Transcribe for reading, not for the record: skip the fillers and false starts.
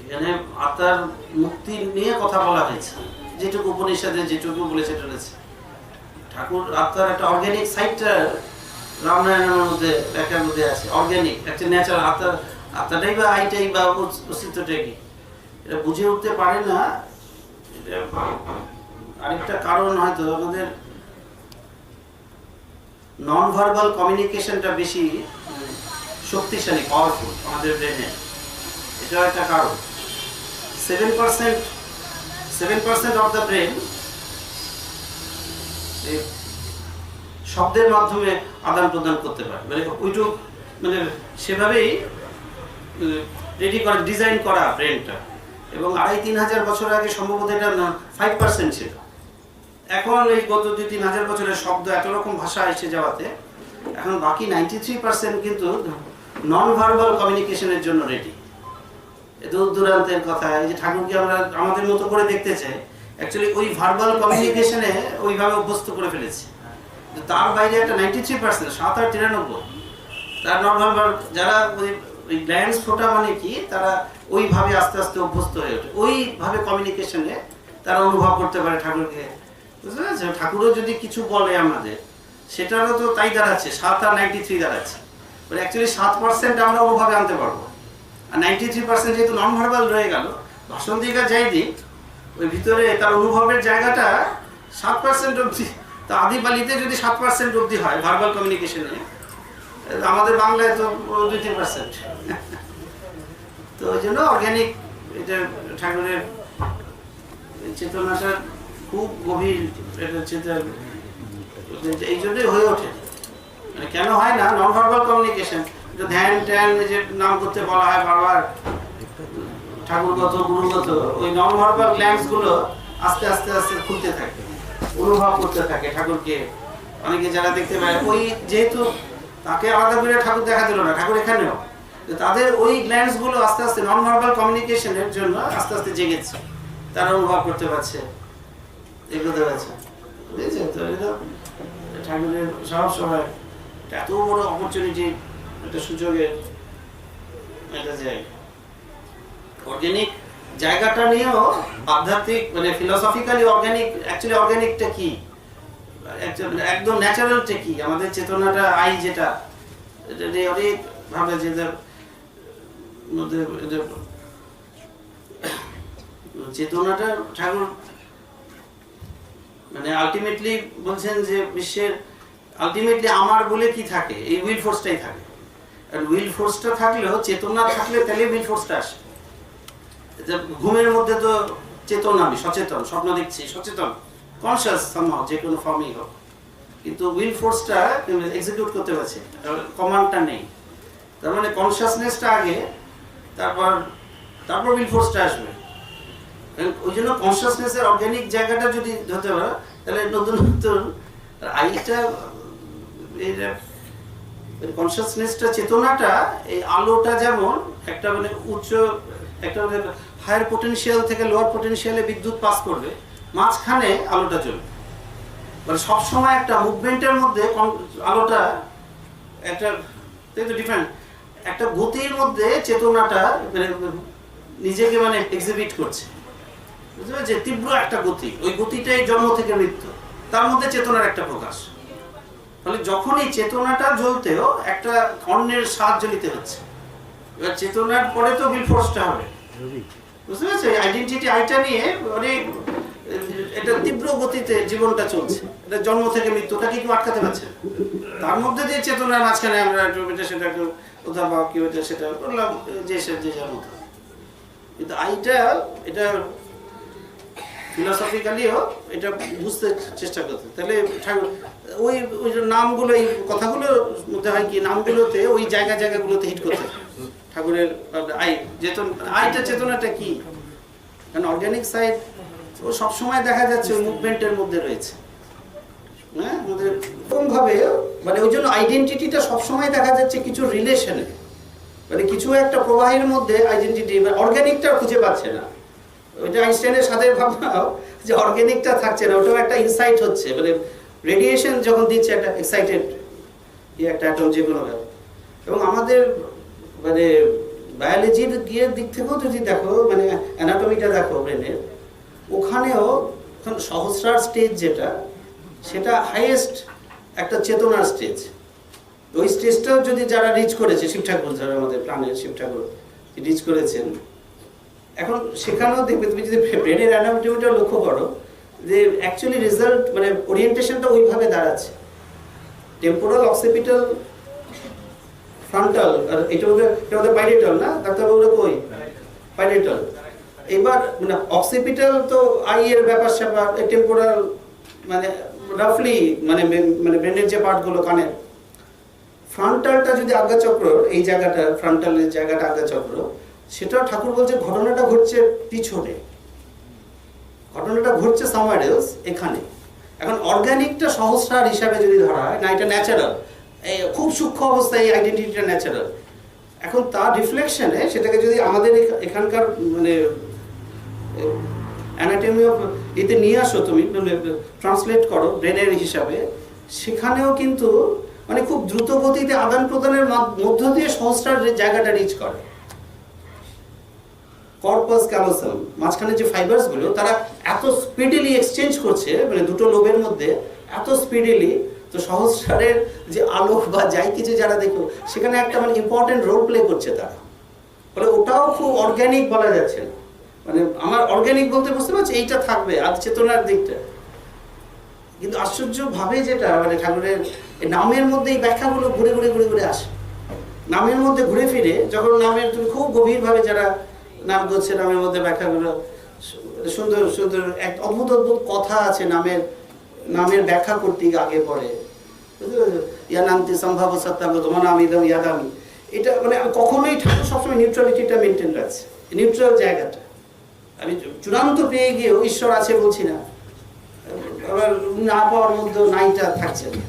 এখানে আত্মার মুক্তি নিয়ে কথা বলা হয়েছে, যেটুকু উপনিষদে যেটুকু বলেছে চলেছে। ঠাকুর আত্মার একটা অর্গ্যানিক সাইডটা রামনারায়ণের মধ্যে ব্যাখ্যার মধ্যে আছে। অর্গ্যানিক একটা ন্যাচারাল আত্মাটাই বা আইটাই বা অস্তিত্বটাই কি, এটা বুঝে উঠতে পারে না। এটা আরেকটা কারণ হয়তো আমাদের নন ভার্বাল কমিউনিকেশনটা বেশি শক্তিশালী, পাওয়ারফুল আমাদের ব্রেনে। এটা একটা কারণ। 7% অফ দ্য ব্রেন শব্দের মাধ্যমে আদান প্রদান করতে পারে, মানে ওইটুক মানে সেভাবেই রেডি করা, ডিজাইন করা ব্রেনটা। এবং 2,500-3,000 বছর আগে সম্ভবত এটা 5% ছিল। এখন এই গত 2-3,000 বছরের শব্দ এত রকম ভাষা এসে যাওয়াতে এখন বাকি 93% কিন্তু নন ভার্বাল কমিউনিকেশনের জন্য রেডি। দূর দূরান্তের কথা, এই যে ঠাকুরকে আমরা আমাদের মতো করে দেখতে চাই, অ্যাকচুয়ালি ওই ভার্বাল কমিউনিকেশনে ওইভাবে অভ্যস্ত করে ফেলেছি। তার বাইরে একটা 93%, 7 আর 93, তার নন ভার্বাল যারা ওই গ্ল্যান্ডস ফোটা মানে কি, তারা ওইভাবে আস্তে আস্তে অভ্যস্ত হয়ে ওঠে, ওইভাবে কমিউনিকেশনে তারা অনুভব করতে পারে ঠাকুরকে। বুঝতে পারছেন? ঠাকুরও যদি কিছু বলে আমাদের, সেটারও তো তাই দাঁড়াচ্ছে, 7 আর 93 দাঁড়াচ্ছে। মানে অ্যাকচুয়ালি 7% আমরা অনুভবে আনতে পারবো, আর 93% যেহেতু নন ভার্বাল রয়ে গেল, ভাষণ দিক আর যাই দিক, ওই ভিতরে তার অনুভবের জায়গাটা 7% অবধি। তা আদি বালিতে যদি 7% অবধি হয় ভার্বাল কমিউনিকেশনে, আমাদের বাংলায় তো 2-3%। তো ওই জন্য অর্গ্যানিক এটা ঠাকুরের চেতনাটা খুব গভীর, এটা চেতনা এই জন্যই হয়ে ওঠে। মানে কেন হয় না নন ভার্বাল কমিউনিকেশন, ধ্যান ট্যান যে নাম করতে বলা হয় বারবার, ঠাকুরগত গুরুগত, ওই নন ভার্বাল গ্ল্যান্ডস গুলো আস্তে আস্তে আস্তে খুলতে থাকে, অনুভব করতে থাকে ঠাকুরকে। অনেকে যারা দেখতে পায়, ওই যেহেতু তাকে আলাদা করে ঠাকুর দেখা দিল না, ঠাকুর এখানেও, তাদের ওই গ্ল্যান্ডস গুলো আস্তে আস্তে নন ভার্বাল কমিউনিকেশনের জন্য আস্তে আস্তে জেগেছে, তারা অনুভব করতে পারছে, এগুলো পারছে। বুঝেছেন তো? এটা ঠাকুরের সব সময় এত বড় অপরচুনিটি, একটা সুযোগের একটা জায়গা। অর্গ্যানিক জায়গাটা নিয়েও আধ্যাত্মিক মানে ফিলোসফিক্যালি অর্গ্যানিক, অ্যাকচুয়ালি অর্গ্যানিকটা কি, একদম ন্যাচারালটা কি, আমাদের চেতনাটা আই যেটা, এটা নিয়ে অনেক ভাবে যেটার মধ্যে চেতনাটা ঠাকুর মানে আলটিমেটলি বলছেন যে বিশ্বের আলটিমেটলি আমার বলে কি থাকে, এই উইল ফোর্সটাই থাকে। আর উইল ফোর্সটা থাকলেও চেতনা থাকলে তাহলে উইল ফোর্সটা আসে। ঘুমের মধ্যে তো চেতনা, আমি সচেতন, স্বপ্ন দেখছি, সচেতন, কনসিয়াস সামহাউ, যে কোনো ফর্মই হোক, কিন্তু উইল ফোর্সটা এক্সিকিউট করতে পারছে, কমান্ডটা নেই। তার মানে কনসিয়াসনেসটা আগে, তারপর উইল ফোর্সটা আসবে। ওই জন্য কনসিয়াসনেসের অর্গ্যানিক জায়গাটা যদি ধরতে পারো, তাহলে নতুন নতুন আইটা, কনসিয়াসনেসটা, চেতনাটা, এই আলোটা যেমন একটা মানে উচ্চ একটা মানে হায়ার পোটেনশিয়াল থেকে লোয়ার পোটেনশিয়ালে বিদ্যুৎ পাস করবে, মাঝখানে আলোটা চলবে। মানে সবসময় একটা মুভমেন্টের মধ্যে আলোটা একটা ডিফারেন্ট একটা গতির মধ্যে চেতনাটা নিজেকে মানে এক্সিবিট করছে। বুঝতে পারছি? তীব্র একটা গতি, ওই গতিটাই জন্ম থেকে মৃত্যু, তার মধ্যে চেতনার একটা প্রকাশ। ফলে যখনই চেতনাটা জ্বলতেও একটা অন্যের স্বাদ জ্বলিতে হচ্ছে। এবার চেতনার পরে তো উইল ফোর্সটা হবে। বুঝতে পারছো? আইডেন্টিটি আইটা নিয়ে অনেক এটা তীব্র গতিতে জীবনটা চলছে, এটা জন্ম থেকে মৃত্যুটা কি কেউ আটকাতে পারছে? তার মধ্যে দিয়ে চেতনার মাঝখানে আমরা এটা সেটা একটু কোথাও বা কেউ এটা সেটা করলাম, যে যার মতো। কিন্তু আইটা এটা ফিলোসফিক্যালিও এটা বুঝতে চেষ্টা করতে, তাহলে ঠাকুর ওই ওই নামগুলো, এই কথাগুলোর মধ্যে হয় কি, নামগুলোতে ওই জায়গাগুলোতে হিট করতে ঠাকুরের আই আইটা চেতনাটা কি। কারণ অর্গ্যানিক সাইড ও সবসময় দেখা যাচ্ছে ওই মুভমেন্টের মধ্যে রয়েছে। হ্যাঁ, আমাদের এরকমভাবে মানে ওই জন্য আইডেন্টিটিটা সবসময় দেখা যাচ্ছে কিছু রিলেশনে, মানে কিছু একটা প্রবাহের মধ্যে আইডেন্টিটি, অর্গ্যানিকটা খুঁজে পাচ্ছে না। ওইটা আইনস্টাইনের সাথে ভাবনাও যে অর্গ্যানিকটা থাকছে না, ওটাও একটা ইনসাইট হচ্ছে, মানে রেডিয়েশন যখন দিচ্ছে একটা এক্সাইটেড একটা অ্যাটম যে কোনো। এবং আমাদের মানে বায়োলজির গিয়ে দিক থেকেও যদি দেখো, মানে অ্যানাটমিটা দেখো ব্রেনের, ওখানেও সহস্রার স্টেজ যেটা, সেটা হাইয়েস্ট একটা চেতনার স্টেজ। ওই স্টেজটাও যদি যারা রিচ করেছে, শিব ঠাকুর যারা আমাদের প্রাণের শিব ঠাকুর রিচ করেছেন, এখন সেখানেও দেখবে তুমি যদি ব্রেনের অ্যানাটমিটা লক্ষ্য করো যে অ্যাকচুয়ালি রেজাল্ট মানে ওরিয়েন্টেশনটা ওইভাবে দাঁড়াচ্ছে। টেম্পোরাল, অক্সিপিটাল, ফ্রন্টাল, আর এটা ওদের পাইরেটাল না ডাক্তারবাবুরা, কই পাইরেটাল। এবার মানে অক্সিপিটাল তো আই এর ব্যাপার স্যাপার, টেম্পোরাল মানে রাফলি মানে মানে ব্রেনের যে পার্টগুলো কানের। ফ্রন্টালটা যদি আজ্ঞাচক্র, এই জায়গাটা ফ্রন্টালের জায়গাটা আজ্ঞাচক্র, সেটাও ঠাকুর বলছে ঘটনাটা ঘটছে পিছনে, ঘটনাটা ঘটছে সামওয়্যার এলস, এখানে। এখন অর্গানিকটা সহস্রার হিসাবে যদি ধরা হয় না, এটা ন্যাচারাল, এই খুব সূক্ষ্ম অবস্থায় এই আইডেন্টিটিটা ন্যাচারাল। এখন তার রিফ্লেকশনে সেটাকে যদি আমাদের এখানকার মানে অ্যানাটমি অফ এতে নিয়ে আসো, তুমি ট্রান্সলেট করো ব্রেনের হিসাবে, সেখানেও কিন্তু মানে খুব দ্রুত গতিতে আদান প্রদানের মধ্য দিয়ে সহস্রার জায়গাটা রিচ করে। কর্পাস ক্যালোসাম, মাঝখানে যে ফাইবারসগুলো তারা এত স্পিডিলি এক্সচেঞ্জ করছে, মানে দুটো লোবের মধ্যে এত স্পিডিলি, তো সহস্রারের যে আলোক বা যাই কিছু যারা দেখো, সেখানে একটা মানে ইম্পর্টেন্ট রোল প্লে করছে তারা। ফলে ওটাও খুব অর্গ্যানিক বলা যাচ্ছে না, মানে আমার অর্গ্যানিক বলতে বুঝতে পারছি এইটা থাকবে আর চেতনার দিকটা। কিন্তু আশ্চর্যভাবে যেটা মানে ঠাকুরের নামের মধ্যে এই ব্যাখ্যাগুলো ঘুরে ঘুরে ঘুরে ঘুরে আসে। নামের মধ্যে ঘুরে ফিরে যখন নামের তুমি খুব গভীরভাবে যারা নাম করছে, নামের মধ্যে ব্যাখ্যাগুলো সুন্দর সুন্দর, এক অদ্ভুত অদ্ভুত কথা আছে নামের ব্যাখ্যা করতে আগে পরে। ইয়ানান্তি সম্ভাব সত্যাঙ্গ তোমার আমি দাম ইয়াদামি, এটা মানে কখনোই ঠাকুর সবসময় নিউট্রালিটিটা মেনটেন রাখছে, নিউট্রাল জায়গাটা। আমি চূড়ান্ত পেয়ে গিয়েও ঈশ্বর আছে বলছি না, আবার না পাওয়ার মধ্যে নাইটা থাকছে না।